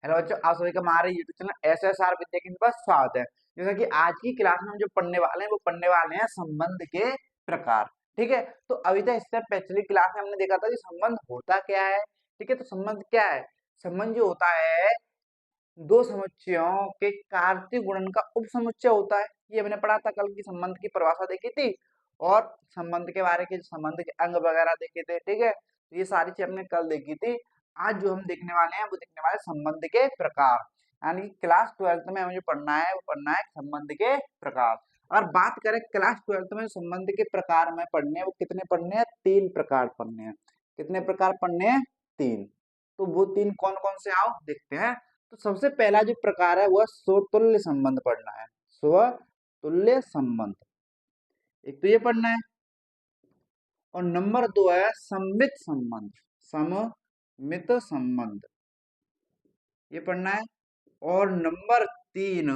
Hello बच्चों, आप सभी का हमारे यूट्यूब चैनल एसएसआर विद्या केंद्र पर स्वागत है। जैसा कि आज की क्लास में हम जो पढ़ने वाले हैं वो पढ़ने वाले हैं संबंध के प्रकार। ठीक है, तो अभी तक इससे पिछली क्लास में हमने देखा था कि संबंध होता क्या है। ठीक है, तो संबंध क्या है? संबंध जो होता है दो समुच्चयों के कार्तीय गुणन का उपसमुच्चय होता है। ये हमने पढ़ा था कल की संबंध की परिभाषा देखी थी और संबंध के बारे के संबंध के अंग वगैरह देखे थे। ठीक है, तो ये सारी चीज हमने कल देखी थी। आज जो हम देखने वाले हैं वो देखने वाले संबंध के प्रकार, यानी कि क्लास 12th में हमें जो पढ़ना है वो पढ़ना है संबंध के प्रकार। और बात करें क्लास 12th में संबंध के प्रकार में पढ़ने हैं, वो कितने पढ़ने हैं? 3 प्रकार पढ़ने हैं। कितने प्रकार पढ़ने हैं? 3। तो वो 3 कौन कौन से आओ देखते हैं। तो सबसे पहला जो प्रकार है वह स्वतुल्य संबंध पढ़ना है। स्वतुल्य संबंध, एक तो ये पढ़ना है। और नंबर 2 है सममित संबंध। सममित संबंध ये पढ़ना है। और नंबर 3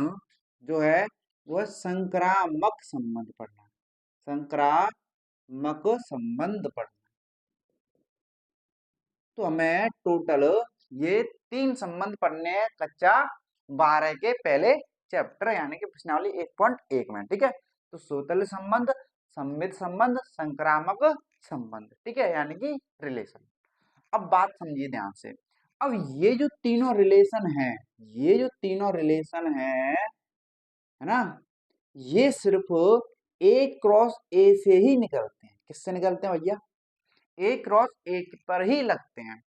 जो है वह संक्रामक संबंध पढ़ना है। संक्रामक संबंध पढ़ना है। तो हमें टोटल ये 3 संबंध पढ़ने हैं कक्षा 12 के पहले चैप्टर यानी कि प्रश्नावली 1.1 में। ठीक है, तो स्वतंत्र संबंध, सममित संबंध, संक्रामक संबंध। ठीक है, यानी कि रिलेशन। अब बात समझिए ध्यान से। अब ये जो तीनों रिलेशन है, ये जो तीनों रिलेशन है ना, ये सिर्फ ए क्रॉस ए से ही निकलते हैं। किससे निकलते हैं भैया? ए क्रॉस ए पर ही लगते हैं।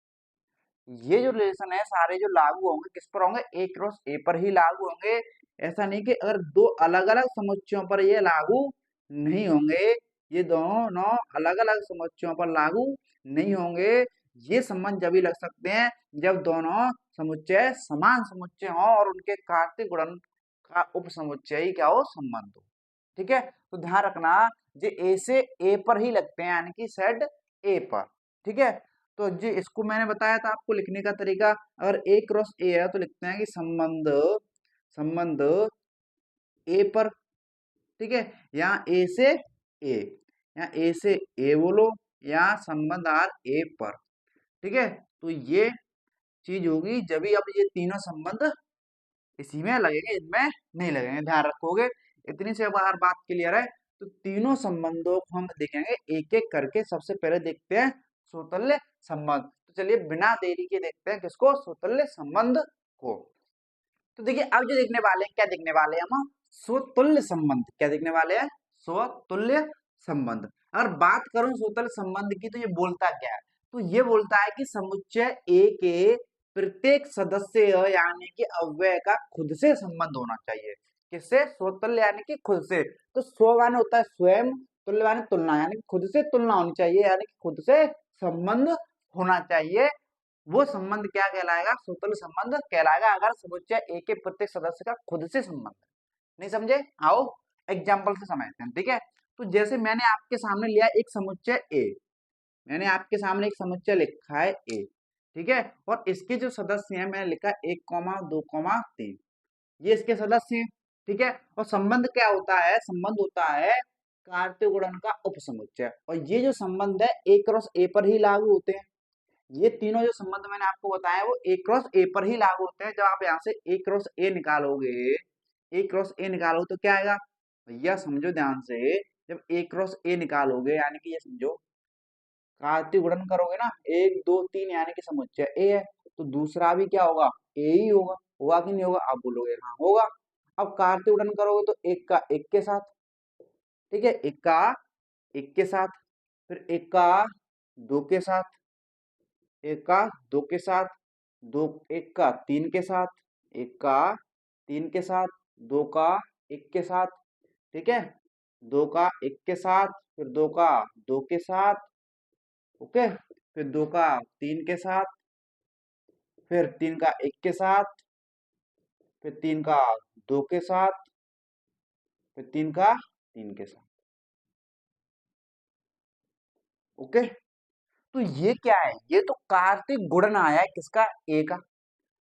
ये जो रिलेशन है सारे जो लागू होंगे किस पर होंगे? ए क्रॉस ए पर ही लागू होंगे। ऐसा नहीं कि अगर दो अलग अलग समुच्चयों पर ये लागू नहीं होंगे, ये दोनों अलग अलग समुच्चयों पर लागू नहीं होंगे। ये संबंध जब ही लग सकते हैं जब दोनों समुच्चय समान समुच्चय हो और उनके कार्तीय गुणन का उपसमुच्चय ही क्या हो? संबंध हो। ठीक है, तो ध्यान रखना ये ए से ए पर ही लगते हैं, यानी कि सेट ए पर। ठीक है, तो जी इसको मैंने बताया था आपको लिखने का तरीका। अगर ए क्रॉस ए है तो लिखते हैं कि संबंध संबंध ए पर। ठीक है, यहाँ ए से ए, यहाँ ए से ए बोलो, यहाँ संबंध आर ए पर। ठीक है, तो ये चीज होगी जब भी अब ये तीनों संबंध इसी में लगेंगे, इनमें नहीं लगेंगे। ध्यान रखोगे, इतनी से बार बात क्लियर है। तो तीनों संबंधों को हम देखेंगे एक एक करके। सबसे पहले देखते हैं स्वतुल्य संबंध। तो चलिए बिना देरी के देखते हैं किसको? स्वतुल्य संबंध को। तो देखिए अब जो देखने वाले हैं, क्या देखने वाले हैं हम? स्वतुल्य संबंध। क्या देखने वाले हैं? स्वतुल्य संबंध। अगर बात करूं स्वतुल्य संबंध की तो ये बोलता क्या है? तो ये बोलता है कि समुच्चय ए के प्रत्येक सदस्य यानी कि अव्यय का खुद से संबंध होना चाहिए। किससे? स्वतुल्य यानी कि खुद से। तो स्व माने होता है स्वयं, तुल्य माने तुलना, यानी कि खुद से तुलना होनी चाहिए, यानी कि खुद से संबंध होना चाहिए। वो संबंध क्या कहलाएगा? स्वतंत्र संबंध कहलाएगा अगर समुच्चय ए के प्रत्येक सदस्य का खुद से संबंध। नहीं समझे? आओ एग्जाम्पल से समझते हैं। ठीक है, तो जैसे मैंने आपके सामने लिया एक समुच्चय ए, मैंने आपके सामने एक समुच्चय लिखा है ए। ठीक है, और इसके जो सदस्य हैं मैंने लिखा 1,2,3, ये इसके सदस्य हैं। ठीक है, और संबंध क्या होता है? संबंध होता है कार्तीय गुणन का उपसमुच्चय। और ये जो संबंध है ए क्रॉस ए पर ही लागू होते हैं। ये तीनों जो संबंध मैंने आपको बताया वो ए क्रॉस ए पर ही लागू होते हैं। जब आप यहाँ से ए क्रॉस ए निकालोगे, ए क्रॉस ए निकालोगे तो क्या आएगा भैया? समझो ध्यान से, जब ए क्रॉस ए निकालोगे यानी कि ये समझो कार्तीय गुणन करोगे ना, 1 2 3 यानी कि समुच्चय ए है, तो दूसरा भी क्या होगा? ए ही होगा। होगा कि नहीं होगा? आप बोलोगे हाँ होगा। अब कार्तीय गुणन करोगे तो एक का एक के साथ, ठीक है, एक का एक के साथ, फिर एक का दो के साथ, एक का दो के साथ, दो एक का तीन के साथ, एक का तीन के साथ, दो का एक के साथ। ठीक है, दो का एक के साथ, फिर दो का दो के साथ, ओके, फिर दो का तीन के साथ, फिर तीन का एक के साथ, फिर तीन का दो के साथ, फिर तीन का तीन के साथ। ओके, तो ये क्या है? ये तो कार्तिक गुणन आया है किसका? ए का।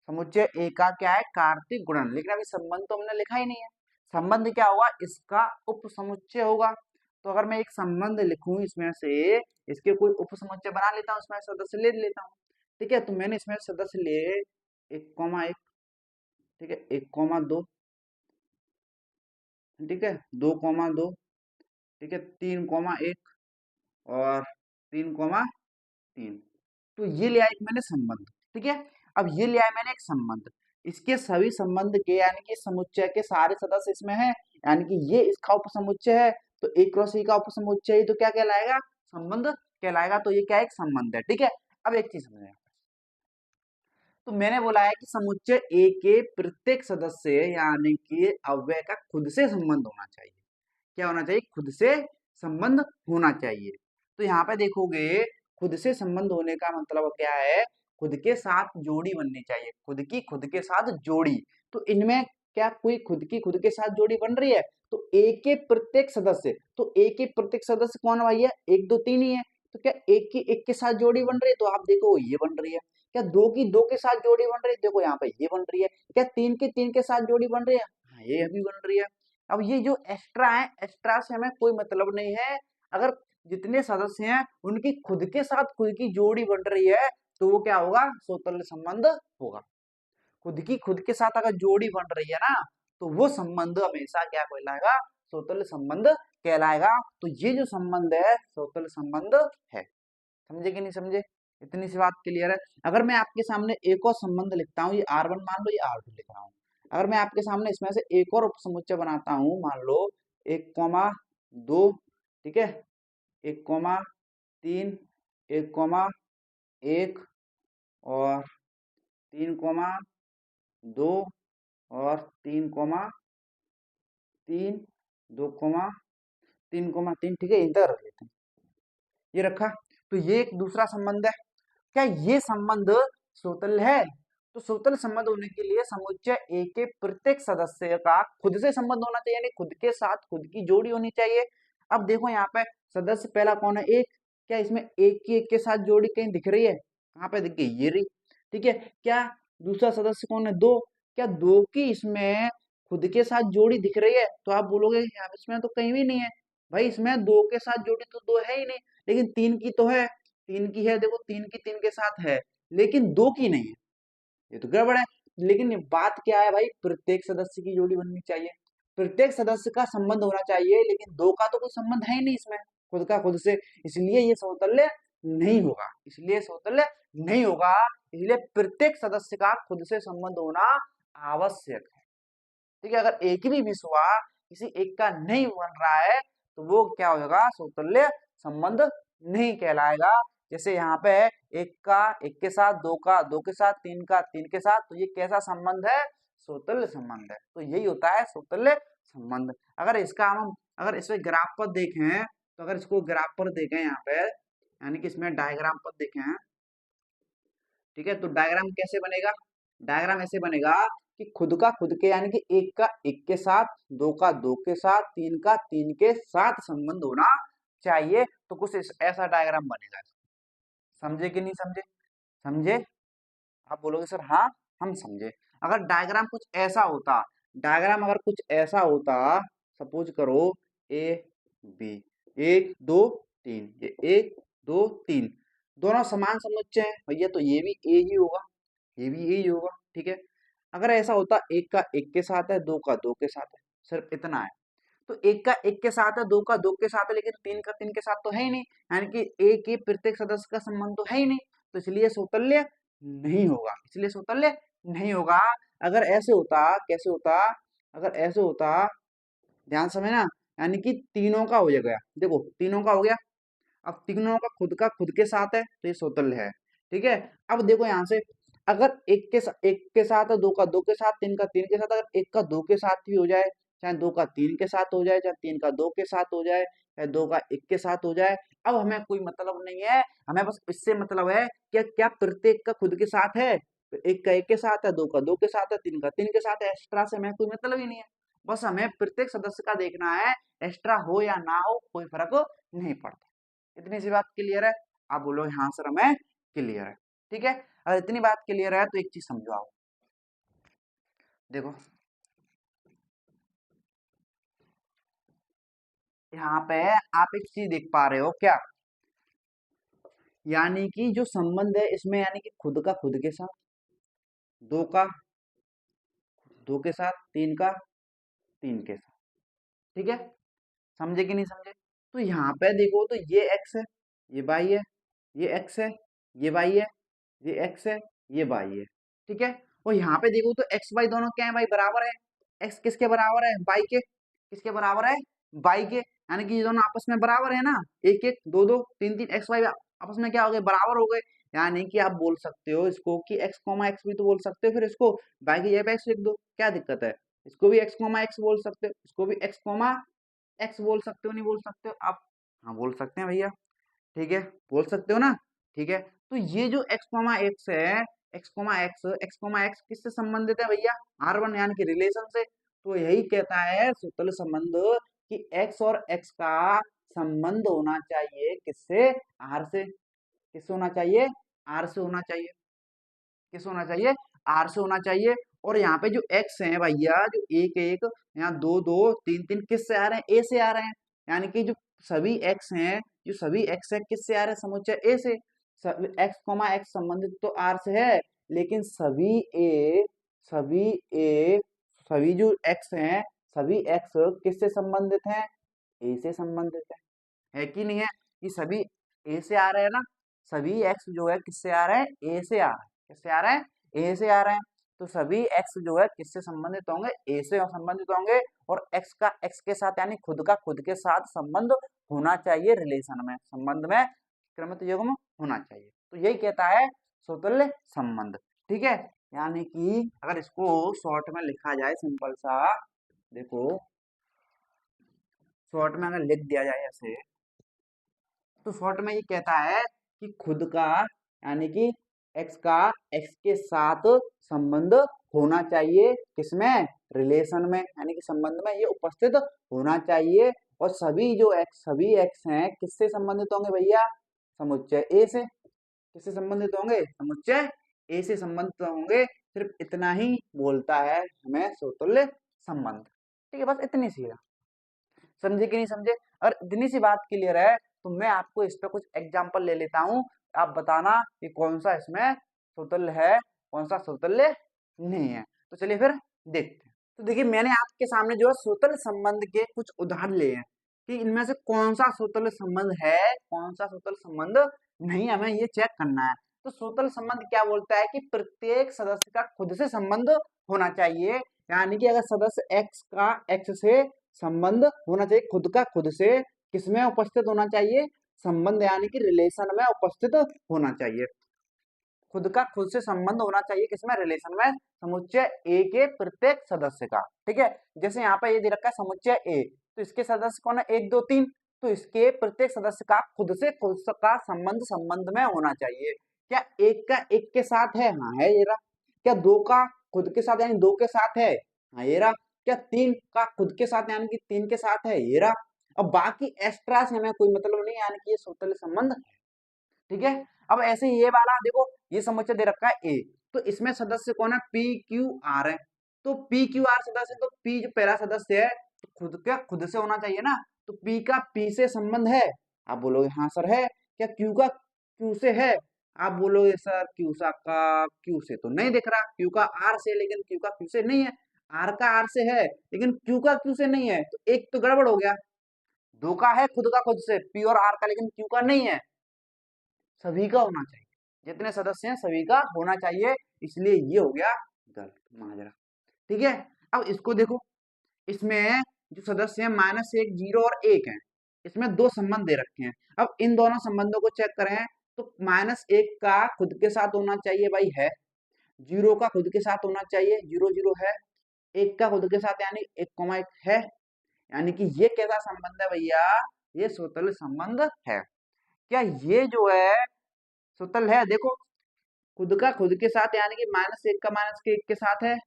समुच्चय ए का क्या है? कार्तिक गुणन। लेकिन अभी संबंध तो हमने लिखा ही नहीं है। संबंध क्या होगा? इसका उपसमुच्चय होगा। तो अगर मैं एक संबंध लिखूं इसमें से, इसके कोई उपसमुच्चय बना लेता हूं, इसमें सदस्य ले लेता हूं। ठीक है, तो मैंने इसमें सदस्य लिए 1,1, ठीक है, 1,2, ठीक है, 2,2, ठीक है, 3,1 और 3,3। तो ये लिया एक मैंने संबंध, ठीक है। अब ये लिया है मैंने एक संबंध, इसके सभी संबंध के यानी कि समुच्चय के सारे सदस्य इसमें हैं, यानी कि ये इसका उपसमुच्चय है, तो ए क्रॉस ई का उपसमुच्चय तो क्या कहलाएगा, संबंध कहलाएगा। तो ये क्या है, एक संबंध है, ठीक है। अब एक चीज समझें, तो मैंने बोला है कि समुच्चय ए के प्रत्येक सदस्य यानी कि अव्यय का खुद से संबंध होना चाहिए। क्या होना चाहिए, खुद से संबंध होना चाहिए। तो यहाँ पे देखोगे, खुद से संबंध होने का मतलब क्या है, खुद के साथ जोड़ी बननी चाहिए, खुद के साथ जोड़ी। तो इनमें क्या कोई खुद के साथ जोड़ी बन रही है, तो ए के प्रत्येक सदस्य, तो ए के प्रत्येक सदस्य कौन भाई है, 1 2 3 ही है। तो क्या एक के साथ जोड़ी बन रही है, तो आप देखो ये बन रही है। क्या दो की दो के साथ जोड़ी बन रही है, देखो यहाँ पे ये बन रही है। क्या तीन की तीन के साथ जोड़ी बन रही है, हाँ ये भी बन रही है। अब ये जो एक्स्ट्रा है, एक्स्ट्रा से हमें कोई मतलब नहीं है। अगर जितने सदस्य हैं उनकी खुद के साथ खुद की जोड़ी बन रही है, तो वो क्या होगा, स्वतंत्र संबंध होगा। खुद के साथ अगर जोड़ी बन रही है ना, तो वो संबंध हमेशा क्या कहलाएगा, स्वतंत्र संबंध कहलाएगा। तो ये जो संबंध है स्वतंत्र संबंध है। समझे कि नहीं समझे, इतनी सी बात क्लियर है। अगर मैं आपके सामने एक और संबंध लिखता हूँ, ये R1 मान लो, ये R2 लिख रहा हूँ। अगर मैं आपके सामने इसमें से एक और उपसमुच्चय बनाता हूँ, मान लो 1,2, ठीक है, 1,3, 1,1 और 3,2 और 3,3, 2,3,3, ठीक है, इधर रख लेते हैं, ये रखा। तो ये एक दूसरा संबंध है। क्या ये संबंध स्वतंत्र है, तो स्वतंत्र संबंध होने के लिए समुच्चय ए के प्रत्येक सदस्य का खुद से संबंध होना चाहिए, यानी खुद के साथ खुद की जोड़ी होनी चाहिए। अब देखो यहाँ पे सदस्य पहला कौन है, एक। क्या इसमें एक के साथ जोड़ी कहीं दिख रही है, कहाँ पे देखिए ये रही, ठीक है। क्या दूसरा सदस्य कौन है, 2। क्या 2 की इसमें खुद के साथ जोड़ी दिख रही है, तो आप बोलोगे यहाँ इसमें तो कहीं भी नहीं है। भाई इसमें 2 के साथ जोड़ी तो 2 है ही नहीं, लेकिन 3 की तो है, 3 की है, देखो 3 की 3 के साथ है, लेकिन 2 की नहीं है, ये तो गड़बड़ है। लेकिन बात क्या है भाई, प्रत्येक सदस्य की जोड़ी बननी चाहिए, प्रत्येक सदस्य का संबंध होना चाहिए, लेकिन 2 का तो कोई संबंध है ही नहीं इसमें, खुद का खुद से, इसलिए ये समतुल्य नहीं होगा, इसलिए समतुल्य नहीं होगा। इसलिए प्रत्येक सदस्य का खुद से संबंध होना आवश्यक है, ठीक है। अगर एक भी मिस हुआ, किसी एक का नहीं बन रहा है, तो वो क्या होगा, समतुल्य संबंध नहीं कहलाएगा। जैसे यहाँ पे है, एक का एक के साथ, दो का दो के साथ, तीन का तीन के साथ, तो ये कैसा संबंध है, समतुल्य संबंध है। तो यही होता है समतुल्य संबंध। अगर इसका हम अगर इसमें ग्राफ पर देखें, तो अगर इसको ग्राफ पर देखें यहाँ पे, यानी कि इसमें डायग्राम पर देखें, ठीक है, तो डायग्राम कैसे बनेगा, डायग्राम ऐसे बनेगा कि खुद का खुद के यानी कि एक का एक के साथ, दो का दो के साथ, तीन का तीन के साथ संबंध होना चाहिए। तो कुछ ऐसा डायग्राम बनेगा। समझे कि नहीं समझे, समझे, आप बोलोगे सर हाँ हम समझे। अगर डायग्राम कुछ ऐसा होता, डायग्राम अगर कुछ ऐसा होता, सपोज करो ए बी, 1 2 3, ये 1 2 3 दोनों समान समुच्चय है भैया, तो ये भी ए ही होगा, ये भी ए ही होगा, ठीक है। अगर ऐसा होता, एक का एक के साथ है, दो का दो के साथ है, सिर्फ इतना है। तो एक का एक के साथ है, दो का दो के साथ है, लेकिन तीन का तीन के साथ तो है ही नहीं, यानी कि एक ही प्रत्येक सदस्य का संबंध तो है ही नहीं, तो इसलिए समतुल्य नहीं होगा, इसलिए समतुल्य नहीं होगा। अगर ऐसे होता, कैसे होता, अगर ऐसे होता, ध्यान समय ना, यानी कि तीनों का हो गया, देखो तीनों का हो गया। अब तीनों का खुद के साथ है, तो ये समतुल्य है, ठीक है। अब देखो यहाँ से, अगर एक के साथ है, दो का दो के साथ, तीन का तीन के साथ, अगर एक का दो के साथ भी हो जाए, चाहे दो का तीन के साथ हो जाए, चाहे तीन का दो के साथ हो जाए, चाहे दो का एक के साथ हो जाए, अब हमें कोई मतलब नहीं है, हमें बस इससे मतलब है कि क्या प्रत्येक का खुद के साथ है, तो एक का एक के साथ है, दो का दो के साथ है, तीन का तीन के साथ है, एक्स्ट्रा से हमें कोई मतलब ही नहीं है। बस हमें प्रत्येक सदस्य का देखना है, एक्स्ट्रा हो या ना हो कोई फर्क नहीं पड़ता। इतनी सी बात क्लियर है, आप बोलो हाँ सर हमें क्लियर है, ठीक है। अगर इतनी बात क्लियर है, तो एक चीज समझो आप, देखो यहाँ पे आप एक चीज देख पा रहे हो क्या, यानी कि जो संबंध है इसमें, यानी कि खुद का खुद के साथ, 2 का 2 के साथ, 3 का 3 के साथ, ठीक है। समझे कि नहीं समझे? तो यहाँ पे देखो तो ये x है, ये y है, ये x है, ये y है, ये x है, ये y है, ठीक है। और यहाँ पे देखो तो x y दोनों क्या है भाई, बराबर है। x किसके बराबर है, y के। किसके बराबर है, y के। यानी कि ये दोनों आपस में बराबर है ना, एक एक दो दो तीन तीन x y आपस में क्या हो गए, बराबर हो गए। यानी कि आप बोल सकते हो इसको कि x x भी तो बोल सकते हो, फिर इसको y की जगह पे x लिख दो, क्या दिक्कत है। इसको भी x x बोल सकते हो, इसको भी x एक्स बोल सकते हो, नहीं बोल सकते हो आप? हाँ बोल सकते हैं भैया, ठीक है, बोल सकते हो ना, ठीक है। तो ये जो एक्स है, एक्स किससे संबंधित है भैया, R1 यानी कि रिलेशन से। तो यही कहता है सूत्र संबंध कि एक्स और एक्स का संबंध होना चाहिए किससे, आर से। किससे होना चाहिए, आर से होना चाहिए। किस होना चाहिए, आर से होना चाहिए। और यहाँ पे जो एक्स है भैया, जो एक एक, यहाँ दो दो तीन तीन, किससे आ रहे हैं, ए से आ रहे हैं। यानी कि जो सभी एक्स हैं, जो सभी एक्स है किससे आ रहे हैं, समुच्चय ए से। एक्स संबंधित तो आर से है, लेकिन सभी ए सभी जो एक्स हैं, सभी एक्स किससे संबंधित हैं, ए से संबंधित है कि नहीं है। कि सभी ए से आ रहे हैं ना, सभी एक्स जो है किससे आ रहे हैं, ए से आ रहे हैं। किससे आ रहे हैं, ए से आ रहे हैं। तो सभी एक्स जो है किससे संबंधित होंगे, ए से संबंधित होंगे। और एक्स का एक्स के साथ यानी खुद का खुद के साथ संबंध होना चाहिए, रिलेशन में, संबंध में, क्रमित युग्म होना चाहिए। तो यही कहता है स्वतुल्य संबंध, ठीक है। यानी कि अगर इसको शॉर्ट में लिखा जाए, सिंपल सा, देखो शॉर्ट में अगर लिख दिया जाए ऐसे, तो शॉर्ट में ये कहता है कि खुद का यानी कि एक्स का एक्स के साथ संबंध होना चाहिए, किसमें, रिलेशन में, यानी कि संबंध में ये उपस्थित होना चाहिए। और सभी एक्स हैं किससे संबंधित होंगे भैया, समुच्चय ए से। किससे संबंधित होंगे, समुच्चय ए से संबंधित होंगे। सिर्फ इतना ही बोलता है हमें समतुल्य संबंध, ठीक है, बस इतनी सी है। समझे कि नहीं समझे? अगर इतनी सी बात क्लियर है तो मैं आपको इस पे कुछ एग्जांपल ले लेता हूँ, आप बताना कि कौन सा इसमें समतुल्य है, कौन सा समतुल्य नहीं है। तो चलिए फिर देखते हैं। तो देखिए मैंने आपके सामने जो है समतुल्य संबंध के कुछ उदाहरण लिए हैं कि इनमें से कौन सा समतुल्य संबंध है, कौन सा समतुल्य संबंध नहीं, हमें ये चेक करना है। तो समतुल्य संबंध क्या बोलता है कि प्रत्येक सदस्य का खुद से संबंध होना चाहिए। यानी कि अगर सदस्य एक्स का एक्स से संबंध होना चाहिए, खुद का खुद से किसमें उपस्थित होना चाहिए, संबंध यानी कि रिलेशन में उपस्थित होना चाहिए। खुद का खुद से संबंध होना चाहिए किसमें, रिलेशन में, समुच्चय ए के प्रत्येक सदस्य का, ठीक है। जैसे यहाँ पे ये दे रखा है समुच्चय ए, तो इसके सदस्य कौन है, 1 2 3। तो इसके प्रत्येक सदस्य का खुद से खुद का संबंध में होना चाहिए। क्या एक का एक के साथ है, हाँ है ये रहा। क्या दो का खुद के साथ यानी दो के साथ है, हाँ ये रहा। क्या तीन का खुद के साथ यानी कि तीन के साथ है, ये रहा। अब बाकी एक्स्ट्रा से हमें कोई मतलब नहीं, यानी कि ये स्वतंत्र संबंध, ठीक है। अब ऐसे ये वाला देखो, ये समुच्चय दे रखा है ए, तो इसमें सदस्य कौन है, पी क्यू आर है। तो पी क्यू आर सदस्य, तो पी जो पहला सदस्य है तो खुद का खुद से होना चाहिए ना। तो पी का पी से संबंध है, आप बोलोगे हाँ सर है। क्या क्यू का क्यू से है, आप बोलोगे सर का क्यू से तो नहीं दिख रहा, क्यू का आर से, लेकिन क्यू का क्यू से नहीं है। आर का आर से है लेकिन क्यू का क्यू से नहीं है, तो एक तो गड़बड़ हो गया। दो का है खुद का खुद से, पी और आर का, लेकिन क्यू का नहीं है। सभी का होना चाहिए, जितने सदस्य हैं सभी का होना चाहिए, इसलिए ये हो गया गलत माजरा, ठीक है। अब इसको देखो, इसमें जो सदस्य हैं -1 0 और 1 है, इसमें दो संबंध दे रखे हैं। अब इन दोनों संबंधों को चेक करें तो -1 का खुद के साथ होना चाहिए भाई है, 0 का खुद के साथ होना चाहिए 0 0 है, 1 का खुद के साथ यानी 1 1 है। यानी कि ये कैसा संबंध है भैया, ये स्वतंत्र संबंध है। क्या ये जो है स्वतंत्र है, देखो खुद का खुद के साथ यानी कि -1 का -1 के साथ है,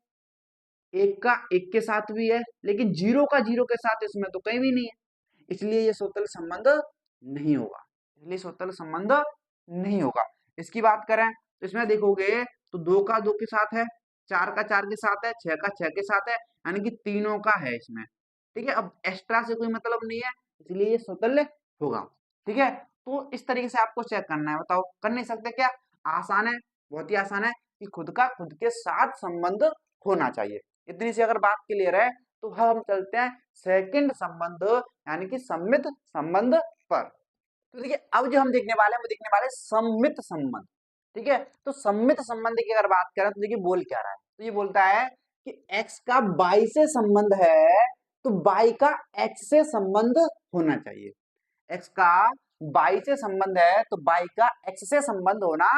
1 का 1 के साथ भी है, लेकिन 0 का 0 के साथ इसमें तो कहीं भी नहीं है, इसलिए ये स्वतंत्र संबंध नहीं होगा। इसलिए स्वतंत्र संबंध नहीं होगा। इसकी बात करें तो इसमें देखोगे तो 2 का 2 के साथ है, 4 का 4 के साथ है, 6 का 6 के साथ है, यानी कि तीनों का है इसमें, ठीक है। अब एक्स्ट्रा से कोई मतलब नहीं है, इसलिए ये स्वतंत्र होगा, ठीक है। तो इस तरीके से आपको चेक करना है, बताओ कर नहीं सकते क्या, आसान है, बहुत ही आसान है। कि खुद का खुद के साथ संबंध होना चाहिए। इतनी सी अगर बात क्लियर है तो हम चलते हैं सेकंड संबंध यानी कि सम्मित संबंध पर। तो देखिए अब जो हम देखने वाले हैं वो देखने वाले सम्मित संबंध। ठीक है, तो सम्मित संबंध की अगर बात करें तो देखिए बोल क्या रहा है, तो ये बोलता है कि x का y से संबंध है तो y का x से संबंध होना चाहिए। x का y से संबंध है तो y का x से संबंध होना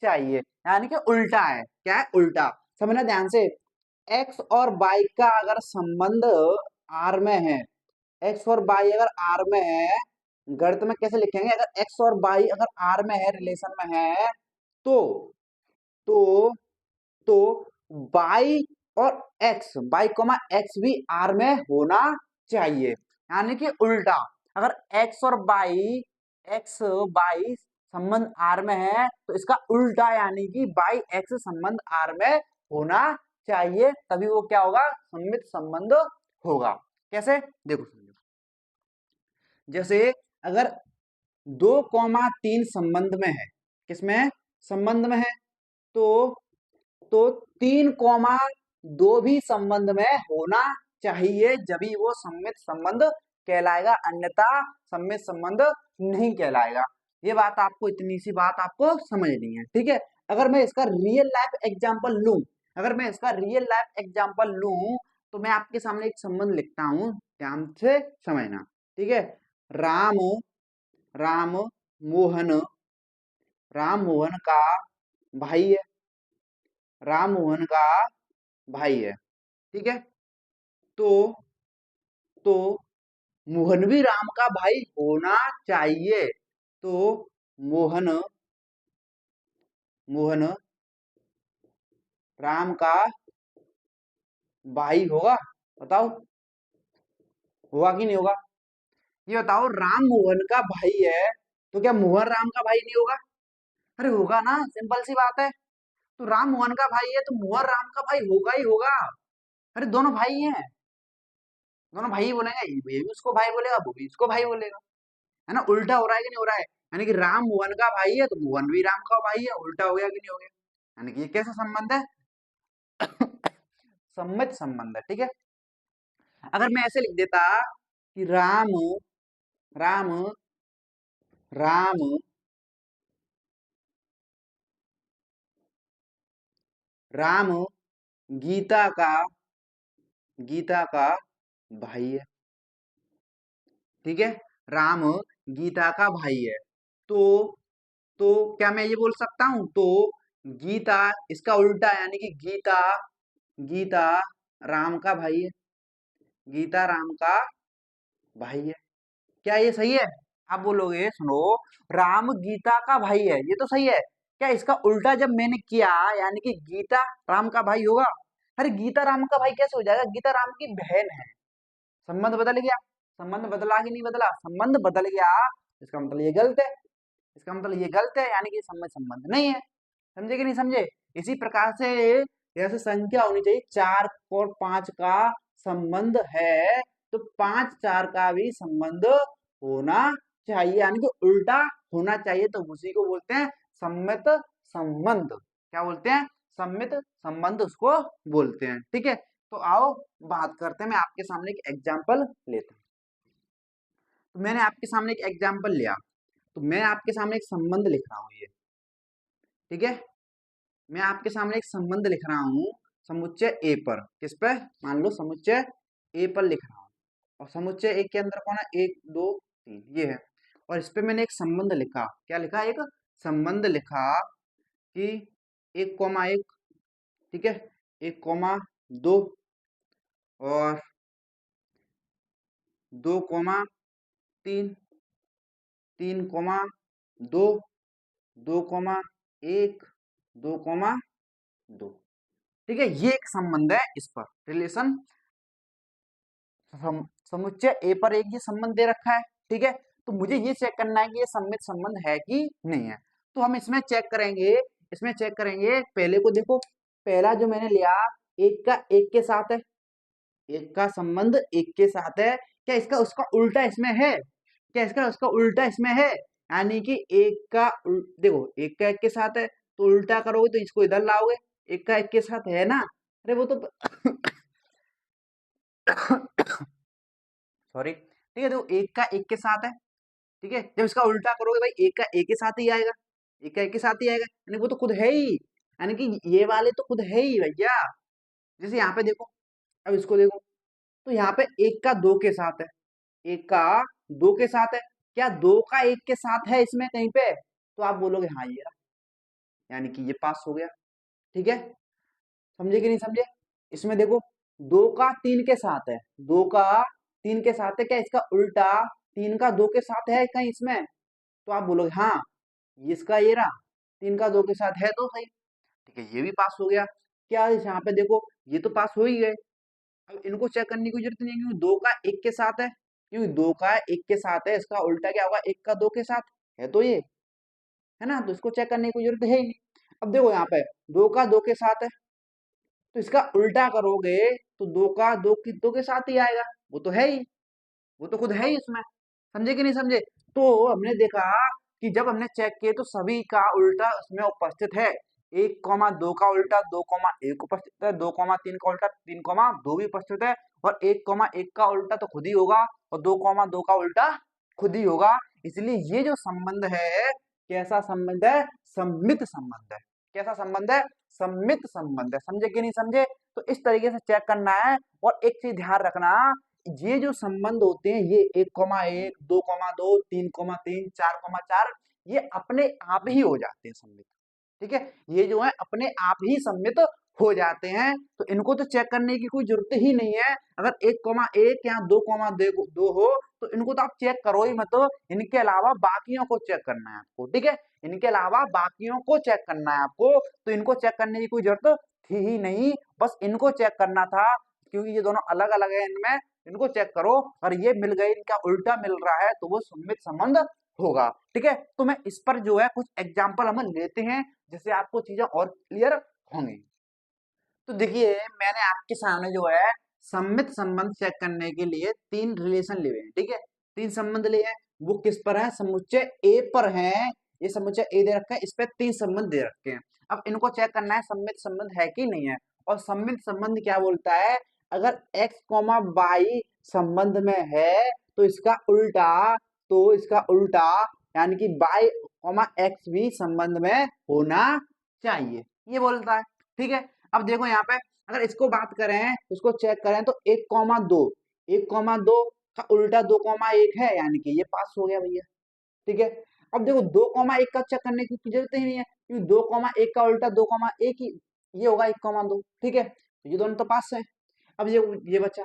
चाहिए, यानी कि उल्टा है। क्या है? उल्टा। समझना ध्यान से, x और y का अगर संबंध R में है, x और y अगर R में है, गणित में कैसे लिखेंगे, अगर x और y अगर R में है, रिलेशन में है, तो तो तो y और y, x भी R में होना चाहिए, यानी कि उल्टा। अगर x और y संबंध R में है तो इसका उल्टा यानी कि y x संबंध R में होना चाहिए, तभी वो क्या होगा? सम्मित संबंध होगा। कैसे? देखो समझो, जैसे अगर 2,3 संबंध में है, किसमें? संबंध में है, तो 3,2 भी संबंध में होना चाहिए, जब वो सम्मित संबंध कहलाएगा, अन्यथा सम्मित संबंध नहीं कहलाएगा। ये बात आपको, इतनी सी बात आपको समझनी है। ठीक है, अगर मैं इसका रियल लाइफ एग्जांपल लूं, तो मैं आपके सामने एक संबंध लिखता हूं, ध्यान से समझना। ठीक है, राम राम मोहन का भाई है, राम मोहन का भाई है। ठीक है, तो तो मोहन भी राम का भाई होना चाहिए, तो मोहन मोहन राम का भाई होगा? बताओ, होगा कि नहीं होगा? ये बताओ, राम मोहन का भाई है तो क्या मोहन राम का भाई नहीं होगा? अरे होगा ना, सिंपल सी बात है। तो राम मोहन का भाई है तो मोहन राम का भाई होगा ही होगा। अरे दोनों भाई हैं, दोनों भाई बोलेंगे, ये भी उसको भाई बोलेगा, वो भी उसको भाई बोलेगा, है ना? उल्टा हो रहा है कि नहीं हो रहा है? यानी कि राम मोहन का भाई है तो मोहन भी राम का भाई है, उल्टा हो गया कि नहीं हो गया? यानी कि ये कैसा संबंध है? सम्मित संबंध है। ठीक है, अगर मैं ऐसे लिख देता कि राम राम राम राम गीता का भाई है। ठीक है, राम गीता का भाई है, तो क्या मैं ये बोल सकता हूं, तो गीता इसका उल्टा, यानी कि गीता राम का भाई है, गीता राम का भाई है। क्या ये सही है? आप बोलोगे सुनो, राम गीता का भाई है, ये तो सही है। क्या इसका उल्टा जब मैंने किया, यानी कि गीता राम का भाई होगा? अरे गीता राम का भाई कैसे हो जाएगा? गीता राम की बहन है। संबंध बदल गया, संबंध बदला कि नहीं बदला? संबंध बदल गया, इसका मतलब ये गलत है, यानी कि सम्मत संबंध नहीं है। समझे कि नहीं समझे? इसी प्रकार से जैसे संख्या होनी चाहिए 4 और 5 का संबंध है, तो 5 4 का भी संबंध होना चाहिए, यानी कि उल्टा होना चाहिए, तो उसी को बोलते हैं सम्मित संबंध। क्या बोलते हैं? सम्मित संबंध उसको बोलते हैं। ठीक है, तो आओ बात करते हैं, मैं आपके सामने एक एग्जाम्पल लेता हूं। तो मैंने आपके सामने एक एग्जाम्पल लिया, तो मैं आपके सामने एक संबंध लिख रहा हूं ये। ठीक है, मैं आपके सामने एक संबंध लिख रहा हूं समुच्चय ए पर। किस पे? मान लो समुच्चय ए पर लिख रहा हूं, और समुच्चय ए के अंदर कौन है? 1 2 3 ये है, और इस पे मैंने एक संबंध लिखा। क्या लिखा? एक संबंध लिखा कि 1,1, ठीक है, 1,2 और 2,3, 3,2, 2,1, 2,2। ठीक है, ये एक संबंध है, इस पर रिलेशन समुच्चय ए पर एक ये संबंध दे रखा है। ठीक है, तो मुझे ये चेक करना है कि ये सम्मित संबंध है कि नहीं है। तो हम इसमें चेक करेंगे, पहले को देखो, पहला जो मैंने लिया, एक का एक के साथ है, एक का संबंध एक के साथ है। क्या इसका उसका उल्टा इसमें है? क्या इसका उसका उल्टा इसमें है? यानी कि एक का देखो, एक का एक के साथ है, तो उल्टा करोगे तो इसको इधर लाओगे, एक का एक के साथ है ना, अरे वो तो सॉरी, ठीक है, देखो एक का एक के साथ है, ठीक है, जब इसका उल्टा करोगे भाई एक का एक के साथ ही आएगा, एक का एक के साथ ही आएगा, यानी वो तो खुद है ही, यानी कि ये वाले तो खुद है ही भैया। जैसे यहाँ पे देखो, अब इसको देखो, तो यहाँ पे एक का दो के साथ है, एक का दो के साथ है, क्या दो का एक के साथ है इसमें कहीं पे, तो आप बोलोगे हाँ ये रहा, यानी कि ये पास हो गया, ठीक है, समझे कि नहीं समझे। इसमें देखो दो का तीन के साथ है, दो का तीन के साथ है, क्या इसका उल्टा तीन का दो के साथ है कहीं इसमें, तो आप बोलोगे हाँ ये इसका ये रहा, तीन का दो के साथ है तो सही, ठीक है, ये भी पास हो गया। क्या यहाँ पे देखो ये तो पास हो ही गए, अब इनको चेक करने की जरूरत नहीं है, क्योंकि दो का एक के साथ है, क्योंकि दो का एक के साथ है, इसका उल्टा क्या होगा, एक का दो के साथ है तो ये है ना, तो इसको चेक करने की जरूरत है ही नहीं। अब देखो यहाँ पे दो का दो के साथ है, तो इसका उल्टा करोगे तो दो का दो के साथ ही आएगा, वो तो है ही, वो तो खुद है ही इसमें, समझे कि नहीं समझे। तो हमने देखा कि जब हमने चेक किए तो सभी का उल्टा उसमें उपस्थित है, एक कॉमा दो का उल्टा दो कॉमा एक उपस्थित है, दो कॉमा तीन का उल्टा तीन कॉमा दो भी उपस्थित है, और एक कॉमा एक का उल्टा तो खुद ही होगा, और दो कॉमा दो का उल्टा खुद ही होगा। इसलिए ये जो संबंध है, कैसा संबंध है, सम्मित संबंध है, कैसा संबंध है, सम्मित संबंध है, समझे कि नहीं समझे। तो इस तरीके से चेक करना है, और एक चीज ध्यान रखना, ये जो संबंध होते हैं ये एक कॉमा एक, दो कॉमा दो, तीन कॉमा तीन, चार कॉमा चार, ये अपने आप ही हो जाते हैं सम्मित, ठीक है, ये जो है अपने आप ही सम्मित हो जाते हैं, तो इनको तो चेक करने की कोई जरूरत ही नहीं है। अगर एक कॉमा एक या दो कॉमा दो हो तो इनको तो आप चेक करो ही मत, इनके अलावा बाकियों को चेक करना है आपको, ठीक है, इनके अलावा बाकियों को चेक करना है आपको, तो इनको चेक करने की कोई जरूरत थी ही नहीं, बस इनको चेक करना था, क्योंकि ये दोनों अलग अलग है, इनमें इनको चेक करो, और ये मिल गए, इनका उल्टा मिल रहा है तो वो सम्मित संबंध होगा, ठीक है। तो मैं इस पर जो है कुछ एग्जाम्पल हम लेते हैं, जिससे आपको चीजें और क्लियर होंगी। तो देखिए मैंने आपके सामने जो है सम्मित संबंध चेक करने के लिए तीन रिलेशन लिए हैं, ठीक है, तीन संबंध लिए हैं, वो किस पर है, समुच्चय ए पर है, ये समुच्चय ए दे रखा है, इस पे तीन संबंध दे रखे हैं। अब इनको चेक करना है सम्मित संबंध है कि नहीं है, और सम्मित संबंध क्या बोलता है, अगर x कॉमा वाई संबंध में है तो इसका उल्टा, तो इसका उल्टा यानी कि y कॉमा एक्स भी संबंध में होना चाहिए, ये बोलता है, ठीक है। अब देखो यहाँ पे अगर इसको बात करें, इसको चेक करें, तो एक कॉमा दो, एक कॉमा दो का उल्टा दो कॉमा एक है, यानी कि ये पास हो गया भैया, ठीक है। अब देखो दो कॉमा एक का चेक करने की जरूरत ही नहीं है, क्योंकि दो कॉमा एक का उल्टा दो कॉमा एक ही, ये होगा एक कॉमा दो, ठीक है, तो ये दोनों तो पास है। अब ये बचा,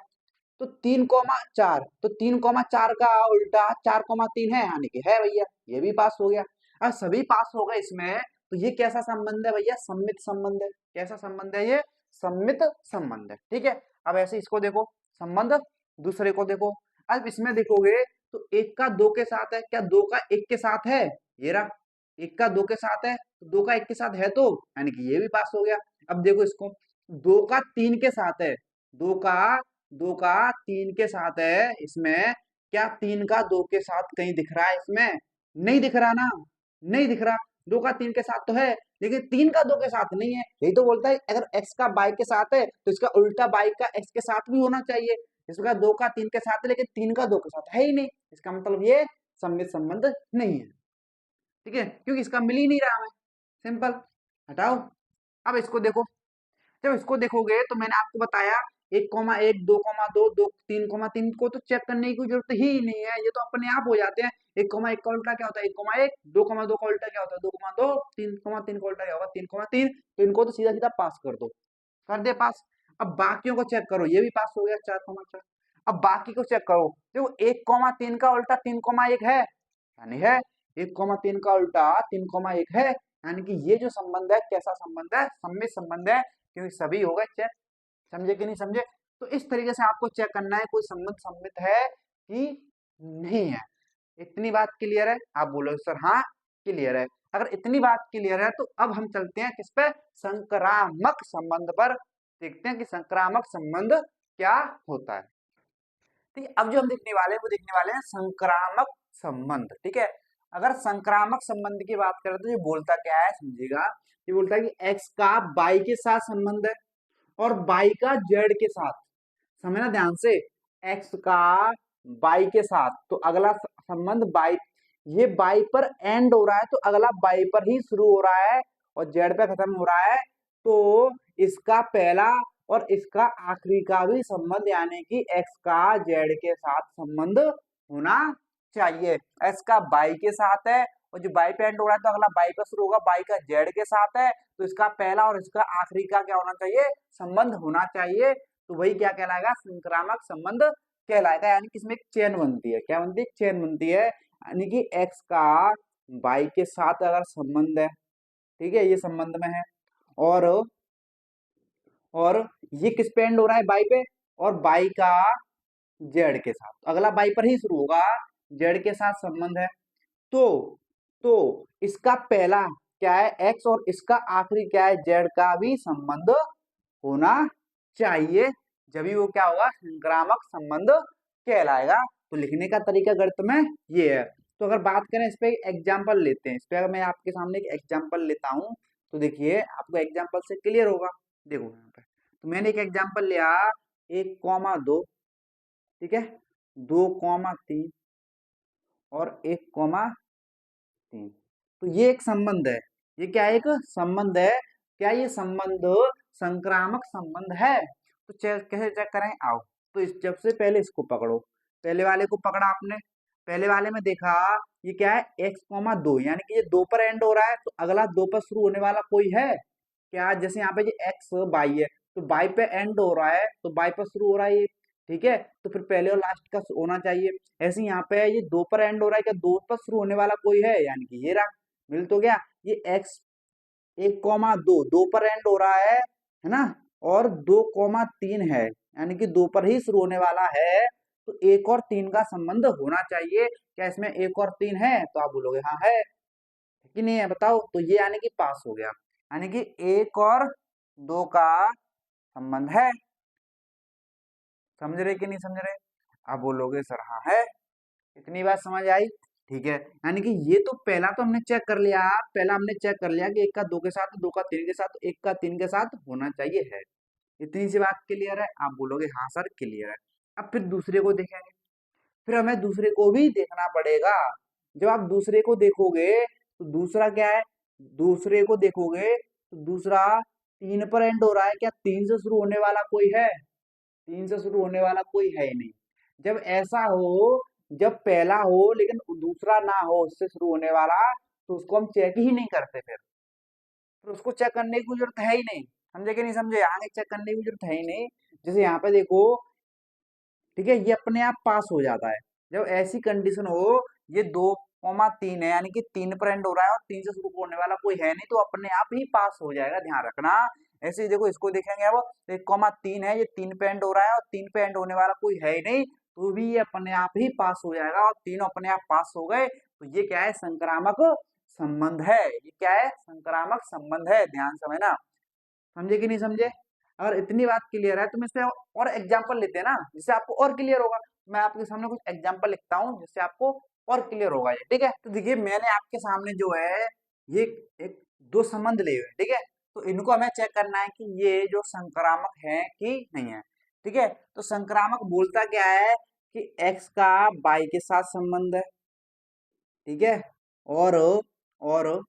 तो तीन कॉमा चार, तो तीन कॉमा चार का उल्टा चार कॉमा तीन है, यानी कि है भैया, ये भी पास हो गया। अब सभी पास हो गए इसमें, तो ये कैसा संबंध है भैया, सम्मित संबंध है, कैसा संबंध है ये, सम्मित संबंध है, ठीक है। अब ऐसे इसको देखो संबंध, दूसरे को देखो, अब इसमें देखोगे तो एक का दो के साथ है, क्या दो का एक के साथ है, ये रहा, एक का दो के साथ है, तो दो का एक के साथ है, तो यानी कि ये भी पास हो गया। अब देखो इसको, दो का तीन के साथ है, दो का दो का तीन के साथ है, इसमें क्या तीन का दो के साथ कहीं दिख रहा है इसमें, नहीं दिख रहा ना, नहीं दिख रहा, दो का तीन के साथ तो है, लेकिन तीन का दो के साथ नहीं है, यही तो बोलता है अगर x का y के साथ है तो इसका उल्टा y का x के साथ भी होना चाहिए, इसका दो का तीन के साथ है लेकिन तीन का दो के साथ है ही नहीं, इसका मतलब ये सम्मित संबंध नहीं है, ठीक है, क्योंकि इसका मिल ही नहीं रहा है, सिंपल, हटाओ। अब इसको देखो, जब इसको देखोगे तो मैंने आपको बताया एक कॉमा एक, दो कॉमा दो, दो तीन कॉमा तीन को तो चेक करने की कोई जरूरत ही नहीं है, ये तो अपने आप हो जाते हैं। एक कॉमा एक का उल्टा क्या होता है, एक कॉमा एक, दो कॉमा दो का उल्टा क्या होता है, दो कॉमा दो, तीन कॉमा तीन का उल्टा क्या होगा, तीन कॉमा तीन, तो इनको तो सीधा सीधा पास कर दो, कर दे पास। अब बाकियों को चेक करो, ये भी पास हो गया, चार कॉमा चार। अब बाकी को चेक करो, देखो एक कॉमा तीन का उल्टा तीन कॉमा एक है, यानी है, एक कॉमा तीन का उल्टा तीन कॉमा एक है, यानी कि ये जो संबंध है कैसा संबंध है, सम्मित संबंध है, क्योंकि सभी हो गए चेक, समझे कि नहीं समझे। तो इस तरीके से आपको चेक करना है कोई संबंध सम्मित है कि नहीं है। इतनी बात क्लियर है, आप बोलो सर हाँ क्लियर है। अगर इतनी बात क्लियर है तो अब हम चलते हैं किस पे, संक्रामक संबंध पर, देखते हैं कि संक्रामक संबंध क्या होता है। ठीक है, अब जो हम देखने वाले हैं वो देखने वाले हैं संक्रामक संबंध, ठीक है। अगर संक्रामक संबंध की बात करें तो ये बोलता क्या है समझिएगा। ये बोलता है कि एक्स का बाई के साथ संबंध है और बाई का जेड के साथ। समझना ध्यान से, एक्स का बाई के साथ, तो अगला संबंध बाई, ये बाई पर एंड हो रहा है तो अगला बाई पर ही शुरू हो रहा है और जेड पे खत्म हो रहा है, तो इसका पहला और इसका आखिरी का भी संबंध यानी कि एक्स का जेड के साथ संबंध होना चाहिए। एक्स का बाई के साथ है और जो बाई पे एंड हो रहा है तो अगला बाई पर शुरू होगा, बाई का जेड के साथ है, तो इसका पहला और इसका आखिरी का क्या होना चाहिए, संबंध होना चाहिए। तो वही क्या कहलाएगा, संक्रामक संबंध कहलाएगा। यानी कि इसमें एक चेन बनती है, क्या बनती है, चेन बनती है। यानी कि एक्स का बाई के साथ अगर संबंध है, ठीक है, ये संबंध में है, और और ये किस पे एंड हो रहा है, बाई पे, और बाई का जेड के साथ, तो अगला बाई पर ही शुरू होगा, जेड के साथ संबंध है, तो तो इसका पहला क्या है, एक्स, और इसका आखिरी क्या है, जेड का भी संबंध होना चाहिए, जब भी वो क्या होगा, संक्रामक संबंध कहलाएगा। तो लिखने का तरीका गणित में ये है। तो अगर बात करें इस पे एग्जांपल लेते हैं, इस पे अगर मैं आपके सामने एक एग्जांपल लेता हूं तो देखिए आपको एग्जांपल से क्लियर होगा। देखो यहाँ पे तो मैंने एक एग्जांपल लिया, 1,2, ठीक है, 2,3 और 1,3, तो ये एक संबंध है, ये क्या है, एक संबंध है। क्या ये संबंध संक्रामक संबंध है? तो कैसे चेक करें, आओ। तो जब से पहले इसको पकड़ो, पहले वाले को पकड़ा आपने, पहले वाले में देखा ये क्या है, x,2, यानी कि ये 2 पर एंड हो रहा है तो अगला 2 पर शुरू होने वाला कोई है क्या, जैसे यहाँ पे ये एक्स बाई है तो बाई पे एंड हो रहा है तो बाई पर शुरू हो रहा है ये, ठीक है, तो फिर पहले और लास्ट का होना चाहिए। ऐसे यहाँ पे ये 2 पर एंड हो रहा है, क्या 2 पर शुरू होने वाला कोई है, यानी कि ये रहा, मिल तो गया। ये एक्स 1,2, 2 पर एंड हो रहा है ना, और 2,3 है, यानी कि 2 पर ही शुरू होने वाला है, तो 1 और 3 का संबंध होना चाहिए। क्या इसमें 1 और 3 है, तो आप बोलोगे हाँ है कि नहीं है, बताओ। तो ये यानी कि पास हो गया, यानी कि 1 और 2 का संबंध है। समझ रहे कि नहीं समझ रहे, आप बोलोगे सर हाँ है। इतनी बात समझ आई, ठीक है। यानी कि ये तो पहला तो हमने चेक कर लिया, पहला हमने चेक कर लिया कि 1 का 2 के साथ, 2 का 3 के साथ, 1 का 3 के साथ होना चाहिए है। इतनी सी बात क्लियर है, आप बोलोगे हाँ सर क्लियर है। अब फिर दूसरे को देखेंगे, फिर हमें दूसरे को भी देखना पड़ेगा। जब आप दूसरे को देखोगे तो दूसरा क्या है, दूसरे को देखोगे तो दूसरा 3 पर एंड हो रहा है, क्या 3 से शुरू होने वाला कोई है, 3 से शुरू होने वाला कोई है ही नहीं। जब ऐसा हो, जब पहला हो लेकिन दूसरा ना हो उससे शुरू होने वाला, तो उसको हम चेक ही नहीं करते, फिर उसको चेक करने की जरूरत है ही नहीं। समझे कि नहीं समझे, आगे चेक करने की जरूरत है ही नहीं। जैसे यहाँ पे देखो, ठीक है, ये अपने आप पास हो जाता है जब ऐसी कंडीशन हो, ये 2,3 है, यानी कि 3 पर एंड हो रहा है और 3 से शुरू होने वाला कोई है नहीं, तो अपने आप ही पास हो जाएगा, ध्यान रखना। ऐसे ही देखो इसको देखेंगे, अब 1,3 है, ये 3 पे एंड हो रहा है और 3 पे एंड होने वाला कोई है ही नहीं, तो भी ये अपने आप ही पास हो जाएगा, और तीनों अपने आप पास हो गए, तो ये क्या है, संक्रामक संबंध है। ये क्या है, संक्रामक संबंध है, ध्यान समझना। समझे कि नहीं समझे, अगर इतनी बात क्लियर है तो मैं इसमें और एग्जांपल लेते हैं ना, जिससे आपको और क्लियर होगा। मैं आपके सामने कुछ एग्जांपल लिखता हूँ जिससे आपको और क्लियर होगा ये, ठीक है। तो देखिए मैंने आपके सामने जो है ये एक दो संबंध लिए हुए हैं, ठीक है, तो इनको हमें चेक करना है कि ये जो संक्रामक है कि नहीं है, ठीक है। तो संक्रामक बोलता क्या है कि एक्स का बाई के साथ संबंध है, ठीक है, और और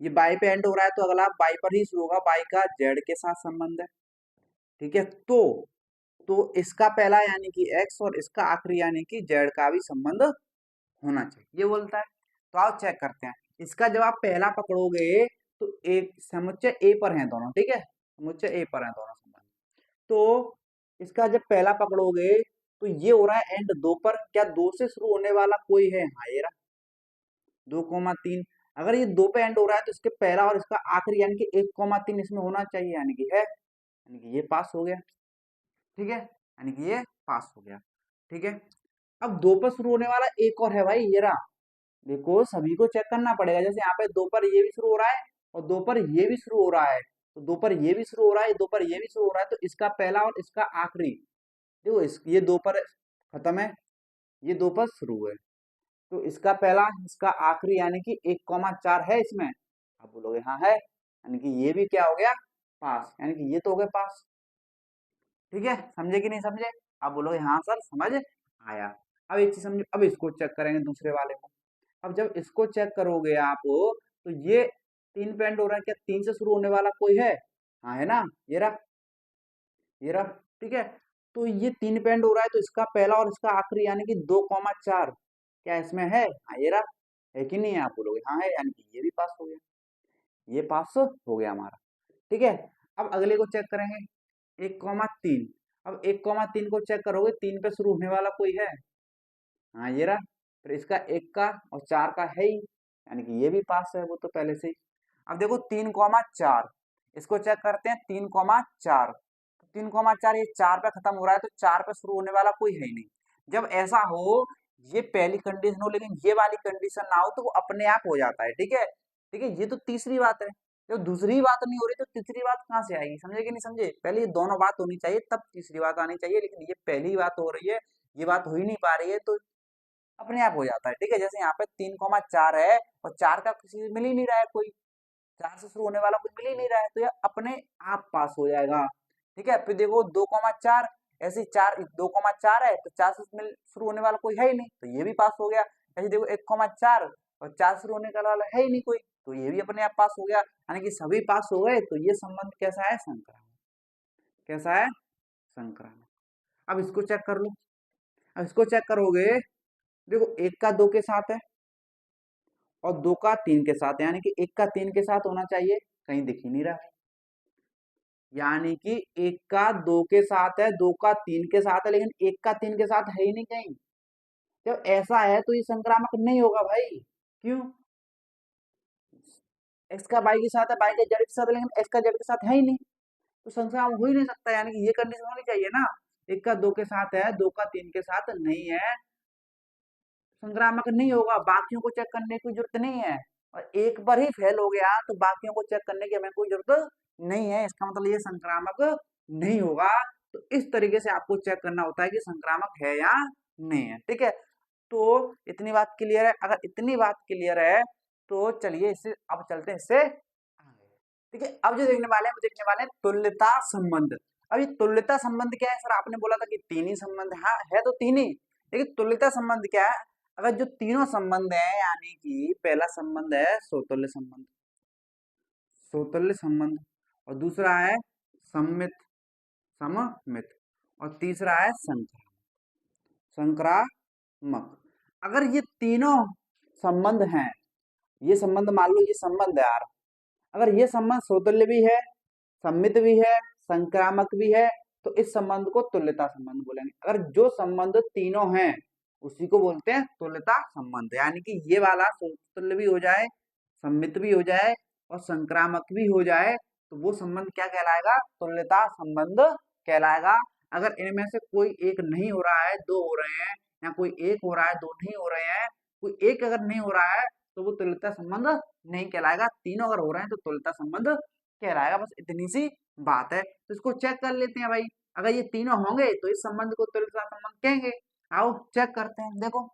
ये बाई पे एंड हो रहा है तो अगला बाई पर ही शुरू होगा, बाई का जेड के साथ संबंध है, ठीक है। तो इसका पहला यानी कि एक्स और इसका आखिरी यानी कि जेड का भी संबंध होना चाहिए, ये बोलता है। तो आओ चेक करते हैं, इसका जब आप पहला पकड़ोगे तो एक समुच्चय ए पर हैं दोनों, ठीक है, समुच्चय ए पर हैं दोनों संबंध। तो इसका जब पहला पकड़ोगे तो ये हो रहा है एंड 2 पर, क्या 2 से शुरू होने वाला कोई है, हाँ ये रहा 2,3। अगर ये 2 पे एंड हो रहा है तो इसके पहला और इसका आखिरी यानी कि 1,3 इसमें होना चाहिए, यानी कि है, यानी कि ये पास हो गया, ठीक है, यानी कि ये पास हो गया, ठीक है। अब 2 पर शुरू होने वाला एक और है भाई, ये रहा, देखो सभी को चेक करना पड़ेगा। जैसे यहाँ पे 2 पर ये भी शुरू हो रहा है और 2 पर ये भी शुरू हो रहा है, तो 2 पर ये भी शुरू हो रहा है, 2 पर ये भी शुरू हो रहा है, तो इसका पहला और इसका आखिरी, देखो ये 2 पर खत्म है, ये 2 पर शुरू है, तो इसका पहला इसका आखिरी यानी कि 1,4 है इसमें। आप बोलोगे हाँ है, यानी कि ये भी क्या हो गया पास, यानी कि ये तो हो गए पास। ठीक है, समझे कि नहीं समझे? आप बोलोगे हाँ सर समझ आया। अब एक चीज समझो, अब इसको चेक करेंगे दूसरे वाले को। अब जब इसको चेक करोगे आप तो ये 3 पे एंड हो रहा है, क्या 3 से शुरू होने वाला कोई है? हाँ है ना, ये रहा, ये रहा। ठीक है, तो ये 3 पे एंड हो रहा है, तो इसका पहला और इसका आखिरी यानी कि 2,4 क्या इसमें है? हाँ ये रहा, है कि नहीं है? आप बोलोगे हाँ है, यानी कि ये भी पास हो गया, ये पास हो गया हमारा। ठीक है, अब अगले को चेक करेंगे 1,3। अब 1,3 को चेक करोगे, 3 पे शुरू होने वाला कोई है? हाँ ये रहा, फिर इसका 1 का और 4 का है ही, यानी कि ये भी पास है, वो तो पहले से ही। अब देखो 3,4, इसको चेक करते हैं 3,4। 3,4 ये 4 पे खत्म हो रहा है, तो 4 पे शुरू होने वाला कोई है ही नहीं। जब ऐसा हो, ये पहली कंडीशन हो लेकिन ये वाली कंडीशन ना हो, तो वो अपने आप हो जाता है। ठीक है, ठीक है, ये तो तीसरी बात है। जब दूसरी बात नहीं हो रही तो तीसरी बात कहाँ से आएगी? समझे कि नहीं समझे? पहले ये दोनों बात होनी चाहिए, तब तीसरी बात आनी चाहिए, लेकिन ये पहली बात हो रही है, ये बात हो ही नहीं पा रही है, तो अपने आप हो जाता है। ठीक है, जैसे यहाँ पे 3,4 है और 4 का किसी से मिल ही नहीं रहा है कोई, 4 से शुरू होने वाला कोई मिल ही नहीं रहा है, तो यह अपने आप पास हो जाएगा। ठीक है, फिर देखो 2,4, ऐसे 4 2,4 है, तो 4 से शुरू होने वाला कोई है ही नहीं, तो ये भी पास हो गया। ऐसे देखो 1,4 और 4 से शुरू होने वाला है ही नहीं कोई, तो ये भी अपने आप पास हो गया, यानी कि सभी पास हो गए। तो ये संबंध कैसा है? संक्रामक। कैसा है? संक्रामक। अब इसको चेक कर लो। अब इसको चेक करोगे, देखो 1 का 2 के साथ है और 2 का 3 के साथ है, यानी कि 1 का 3 के साथ होना चाहिए, कहीं दिख ही नहीं रहा है। यानी कि 1 का 2 के साथ है, 2 का 3 के साथ है, लेकिन 1 का 3 के साथ है ही नहीं कहीं। जब ऐसा है तो ये संक्रामक नहीं होगा भाई। क्यों? एक्स का वाई के साथ है, वाई का जेड के साथ है, लेकिन एक्स का जेड के साथ है ही नहीं, तो संक्रामक हो ही नहीं सकता। यानी कि ये कंडीशन होनी चाहिए ना, 1 का 2 के साथ है, 2 का 3 के साथ नहीं है, संक्रामक नहीं होगा। बाकियों को चेक करने की जरूरत नहीं है, और एक बार ही फेल हो गया तो बाकियों को चेक करने की हमें कोई जरूरत नहीं है, इसका मतलब ये संक्रामक नहीं होगा। तो इस तरीके से आपको चेक करना होता है कि संक्रामक है या नहीं है। ठीक है, तो इतनी बात क्लियर है? अगर इतनी बात क्लियर है तो चलिए इससे अब चलते हैं इससे आगे। ठीक है, अब जो देखने वाले हैं वो देखने वाले हैं तुल्यता संबंध। अब ये तुल्यता संबंध क्या है? सर आपने बोला था कि तीन ही संबंध, हाँ है तो तीन ही, लेकिन तुल्यता संबंध क्या है? अगर जो तीनों संबंध है, यानी कि पहला संबंध है सोतुल्य संबंध, सोतुल्य संबंध, और दूसरा है सम्मित, सममित, और तीसरा है संक्रामक। अगर ये तीनों संबंध हैं, ये संबंध मान लो ये संबंध है यार, अगर ये संबंध सोतुल्य भी है, सम्मित भी है, संक्रामक भी है, तो इस संबंध को तुल्यता संबंध बोलेंगे। अगर जो संबंध तीनों हैं उसी को बोलते हैं तुल्यता संबंध, यानी कि ये वाला सोतुल्य भी हो जाए, सम्मित भी हो जाए और संक्रामक भी हो जाए, तो वो संबंध क्या कहलाएगा? तुल्यता संबंध कहलाएगा। अगर इनमें से कोई एक नहीं हो रहा है, दो हो रहे हैं, या कोई एक हो रहा है, दो नहीं हो रहे हैं, कोई एक अगर नहीं हो रहा है तो वो तुल्यता संबंध नहीं कहलाएगा। तीनों अगर हो रहे हैं तो तुल्यता संबंध कहलाएगा। बस इतनी सी बात है, तो इसको चेक कर लेते हैं भाई। अगर ये तीनों होंगे तो इस संबंध को तुल्यता संबंध कहेंगे। आओ चेक करते हैं, देखो।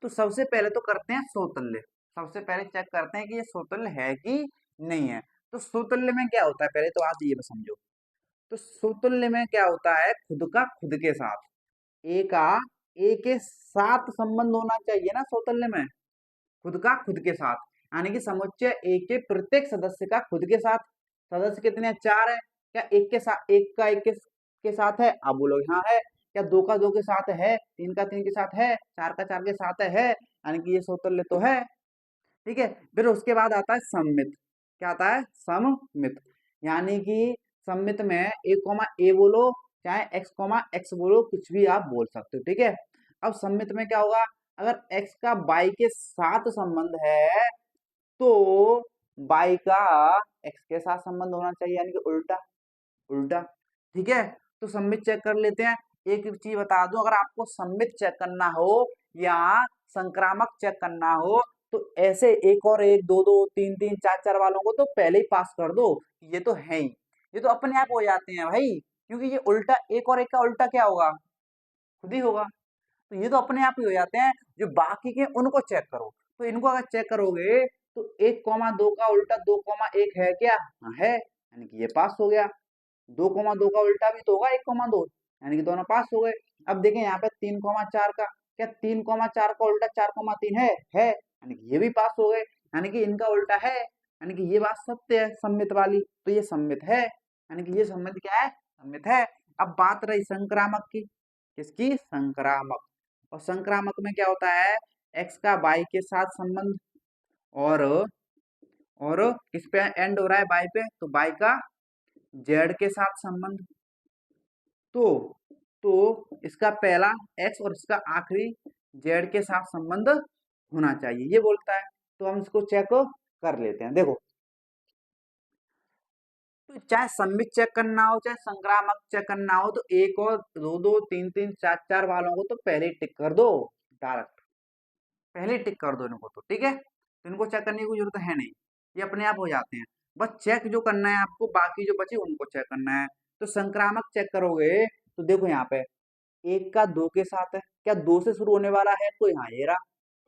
तो सबसे पहले तो करते हैं सोतुल्य, सबसे पहले चेक करते हैं कि ये सोतुल्य है कि नहीं है। तो सोतुल्य में क्या होता है, पहले तो आप ये समझो। तो सोतुल्य में क्या होता है? खुद का खुद के साथ, ए का ए के साथ संबंध होना चाहिए ना सोतुल्य में, खुद का खुद के साथ, यानी कि समुच्चय ए के प्रत्येक सदस्य का खुद के साथ। सदस्य कितने हैं? 4 है। क्या एक के साथ, एक का एक के साथ है? आप बोलोगे हाँ है। क्या 2 का 2 के साथ है? 3 का 3 के साथ है? 4 का 4 के साथ है, यानी कि ये सोतुल्य तो है। ठीक है, फिर उसके बाद आता है सम्मित। क्या आता है? सममित, यानी कि सम्मित में ए कॉमा ए बोलो, चाहे एक्स कॉमा एक्स बोलो, कुछ भी आप बोल सकते हो। ठीक है, अब सम्मित में क्या होगा? अगर x का y के साथ संबंध है तो y का x के साथ संबंध होना चाहिए, यानी कि उल्टा उल्टा। ठीक है, तो सम्मित चेक कर लेते हैं। एक चीज बता दूं, अगर आपको सम्मित चेक करना हो या संक्रामक चेक करना हो, तो ऐसे एक और एक, दो दो, तीन तीन, चार चार वालों को तो पहले ही पास कर दो, ये तो है ही, ये तो अपने आप हो जाते हैं भाई, क्योंकि ये उल्टा, एक और एक का उल्टा क्या होगा? खुद ही होगा। तो ये तो अपने आप ही हो जाते हैं। जो बाकी के उनको चेक करो, तो इनको अगर चेक करोगे तो 1,2 का उल्टा 2,1 है क्या? हाँ है, यानी कि ये पास हो गया। 2,2 का उल्टा भी तो होगा 1,2, यानी कि दोनों पास हो गए। अब देखें यहाँ पे 3,4 का, क्या 3,4 का उल्टा 4,3 है, यानी कि ये भी पास हो गए, यानी कि इनका उल्टा है, यानी कि ये बात सत्य है सम्मित वाली, तो ये सम्मित है, यानी कि ये सम्मित क्या है? सम्मित है। अब बात रही संक्रामक की, किसकी? संक्रामक। और संक्रामक में क्या होता है? x का y के साथ संबंध, और किस पे एंड हो रहा है? y पे, तो y का z के साथ संबंध। तो इसका पहला x और इसका आखिरी z के साथ संबंध होना चाहिए, ये बोलता है। तो हम इसको चेक कर लेते हैं। देखो, तो चाहे सम्मित चेक करना हो, चाहे संक्रामक चेक करना हो, तो 1 और 2 2 3 3 4 4 वालों को तो पहले ही टिक कर दो, डायरेक्ट पहले ही टिक कर दो इनको, तो ठीक है। तो इनको चेक करने की कोई जरूरत है नहीं, ये अपने आप हो जाते हैं। बस चेक जो करना है आपको, बाकी जो बचे उनको चेक करना है। तो संक्रामक चेक करोगे तो देखो यहाँ पे 1 का 2 के साथ है, क्या 2 से शुरू होने वाला है? तो यहाँ ये रहा।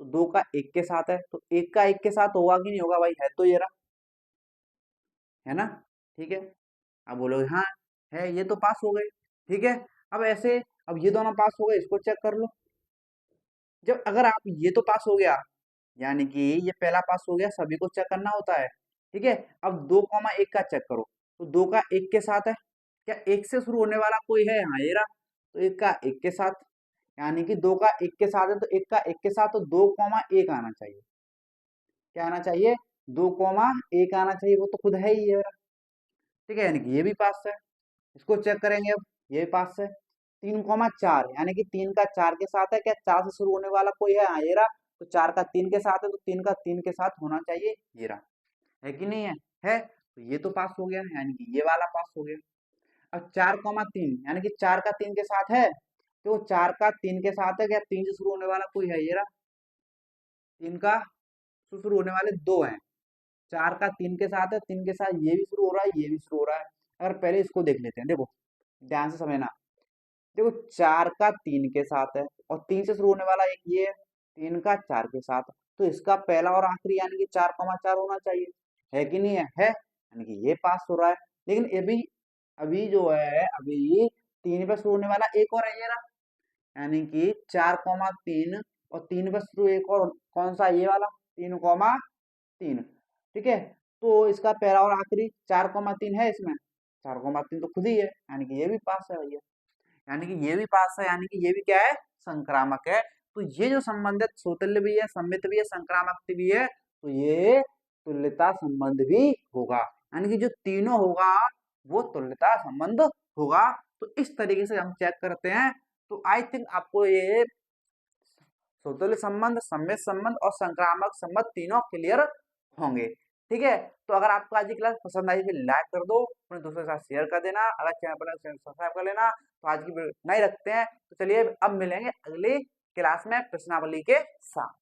तो 2 का 1 के साथ है, तो 1 का 1 के साथ होगा कि नहीं होगा? भाई है, तो ये रहा, है ना? ठीक है। अब बोलोगे हाँ है, ये तो पास हो गए, ठीक है। अब ऐसे, अब ये दोनों पास हो गए, इसको चेक कर लो। जब अगर आप ये तो पास हो गया, यानी कि ये पहला पास हो गया, सभी को चेक करना होता है, ठीक है। अब 2,1 का चेक करो, तो 2 का 1 के साथ है, क्या 1 से शुरू होने वाला कोई है? हाँ ये रहा। तो 1 का 1 के साथ, यानी कि 2 का 1 के साथ है, तो 1 का 1 के साथ, तो 2,1 आना चाहिए। क्या आना चाहिए? 2,1 आना चाहिए, वो तो खुद है ही है, ठीक है, यानी कि ये भी पास है। इसको चेक करेंगे अब, ये भी पास है। 3,4, यानी कि 3 का 4 के साथ है, क्या 4 से शुरू होने वाला कोई है? हाँ ये रहा। तो 4 का 3 के साथ है, तो 3 का 3 के साथ होना चाहिए, ये रहा, है कि नहीं है? है, तो ये तो पास हो गया, यानी कि ये वाला पास हो गया। अब 4,3, यानी कि 4 का 3 के साथ है, तो 4 का 3 के साथ है, क्या 3 से शुरू होने वाला कोई है? ये रहा। 3 का शुरू होने वाले दो हैं, 4 का 3 के साथ है, 3 के साथ ये भी शुरू हो रहा है, ये भी शुरू हो रहा है। अगर पहले इसको देख लेते हैं, देखो ध्यान से समझना। देखो 4 का 3 के साथ है, और 3 से शुरू होने वाला एक ये है, 3 का 4 के साथ, तो इसका पहला और आखिरी यानी कि 4,4 होना चाहिए, है कि नहीं है? यानी कि ये पास हो रहा है। लेकिन अभी अभी जो है, अभी 3 पे शुरू होने वाला एक और है, ये रहा, यानी कि 4,3, और 3 पे शुरू एक और कौन सा? ये वाला 3,3, ठीक है। तो इसका पहला और आखिरी 4,3 है, इसमें 4,3 तो खुद ही है, यानी कि ये भी पास है भैया, यानी कि ये भी पास है, यानी कि ये भी क्या है? संक्रामक है। तो ये जो संबंध है, सोतल्य भी है, सम्मित भी है, संक्रामक भी है, तो ये तुल्यता संबंध भी होगा, यानी कि जो तीनों होगा वो तुल्यता संबंध होगा। तो इस तरीके से हम चेक करते हैं। तो आई थिंक आपको ये सोतल्य संबंध, सम्मित संबंध और संक्रामक संबंध तीनों क्लियर होंगे, ठीक है। तो अगर आपको आज की क्लास पसंद आई फिर लाइक कर दो, अपने दोस्तों के साथ शेयर कर देना, अगर चैनल पर सब्सक्राइब कर लेना। तो आज की वीडियो नहीं रखते हैं, तो चलिए अब मिलेंगे अगली क्लास में प्रश्नावली के साथ।